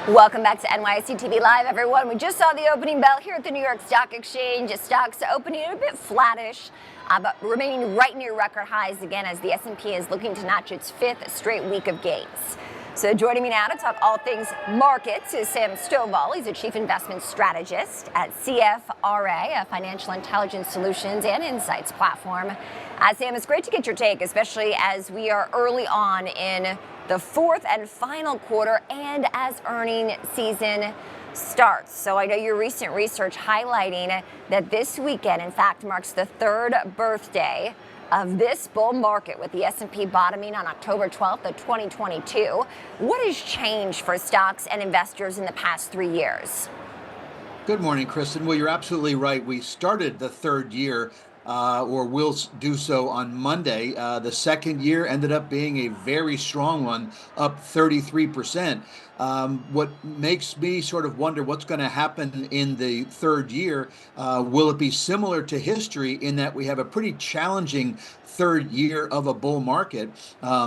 Welcome back to NYSE TV Live, everyone. We just saw the opening bell here at the New York Stock Exchange. Stocks opening a bit flattish, but remaining right near record highs again as the S&P is looking to notch its fifth straight week of gains. So joining me now to talk all things markets is Sam Stovall. He's a chief investment strategist at CFRA, a financial intelligence solutions and insights platform. Sam, it's great to get your take, especially as we are early on in the fourth and final quarter and as earning season starts. So I know your recent research highlighting that this weekend, in fact, marks the third birthday of this bull market, with the S&P bottoming on October 12th of 2022. What has changed for stocks and investors in the past 3 years? Good morning, Kristen. Well, you're absolutely right. We started the third year, or will do so on Monday. The second year ended up being a very strong one, up 33%. What makes me sort of wonder what's going to happen in the third year. Will it be similar to history in that we have a pretty challenging third year of a bull market,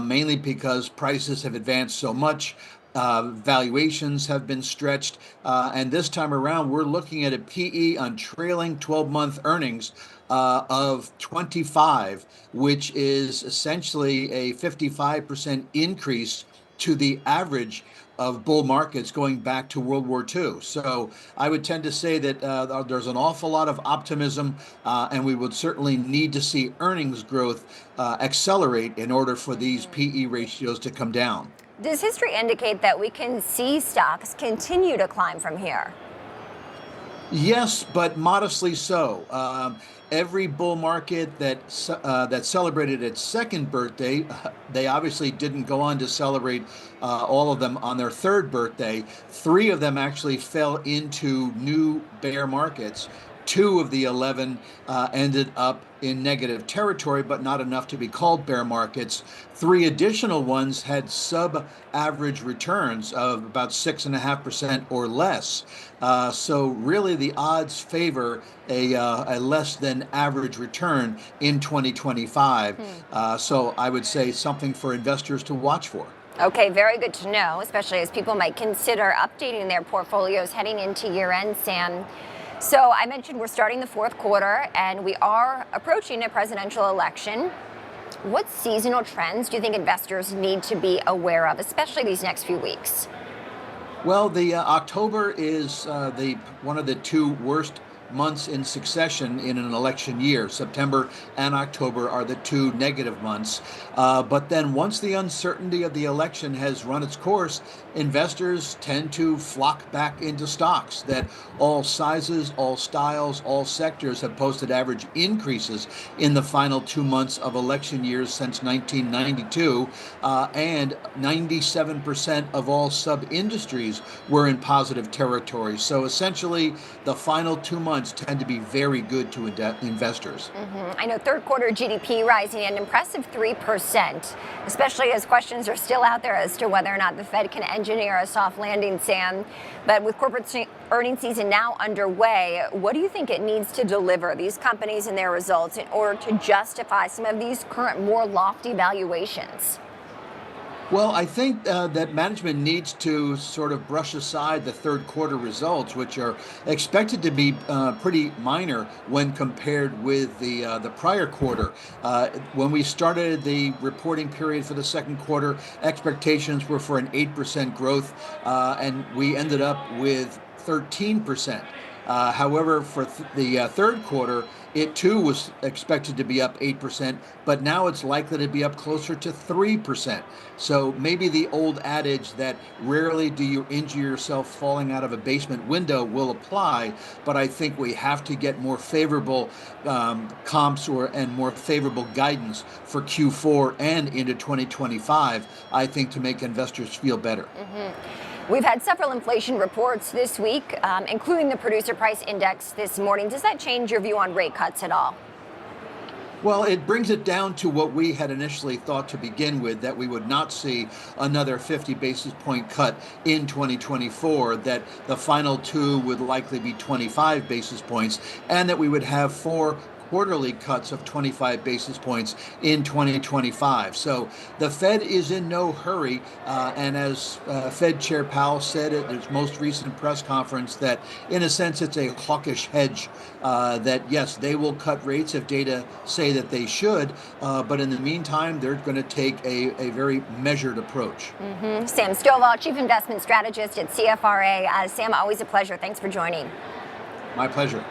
mainly because prices have advanced so much. Valuations have been stretched, and this time around we're looking at a PE on trailing 12-month earnings of 25, which is essentially a 55% increase to the average of bull markets going back to World War II. So I would tend to say that there's an awful lot of optimism, and we would certainly need to see earnings growth accelerate in order for these PE ratios to come down. Does history indicate that we can see stocks continue to climb from here? Yes, but modestly so. Every bull market that celebrated its second birthday, they obviously didn't go on to celebrate all of them on their third birthday. 3 of them actually fell into new bear markets. 2 of the 11 ended up in negative territory, but not enough to be called bear markets. 3 additional ones had sub-average returns of about 6.5% or less. So really the odds favor a less than average return in 2025. So I would say something for investors to watch for. Okay, very good to know, especially as people might consider updating their portfolios heading into year-end, Sam. So I mentioned we're starting the fourth quarter and we are approaching a presidential election. What seasonal trends do you think investors need to be aware of, especially these next few weeks? Well, the October is one of the 2 worst months in succession in an election year. September and October are the 2 negative months. But then once the uncertainty of the election has run its course, investors tend to flock back into stocks that all sizes, all styles, all sectors have posted average increases in the final 2 months of election years since 1992. And 97% of all sub-industries were in positive territory. So essentially, the final 2 months tend to be very good to investors. I know third quarter GDP rising an impressive 3%, especially as questions are still out there as to whether or not the Fed can engineer a soft landing, Sam. But with corporate earnings season now underway, what do you think it needs to deliver, these companies and their results, in order to justify some of these current more lofty valuations? Well, I think that management needs to sort of brush aside the third quarter results, which are expected to be pretty minor when compared with the prior quarter. When we started the reporting period for the second quarter, expectations were for an 8% growth, and we ended up with 13%. However, for the third quarter, it too was expected to be up 8%, but now it's likely to be up closer to 3%. So maybe the old adage that rarely do you injure yourself falling out of a basement window will apply, but I think we have to get more favorable comps and more favorable guidance for Q4 and into 2025, I think, to make investors feel better. We've had several inflation reports this week, including the producer price index this morning. Does that change your view on rate cuts at all? Well, it brings it down to what we had initially thought to begin with, that we would not see another 50 basis point cut in 2024, that the final 2 would likely be 25 basis points, and that we would have 4 quarterly cuts of 25 basis points in 2025. So the Fed is in no hurry. And as Fed Chair Powell said at his most recent press conference, that in a sense it's a hawkish hedge, that yes, they will cut rates if data say that they should, but in the meantime, they're going to take a very measured approach. Sam Stovall, Chief Investment Strategist at CFRA. Sam, always a pleasure. Thanks for joining. My pleasure.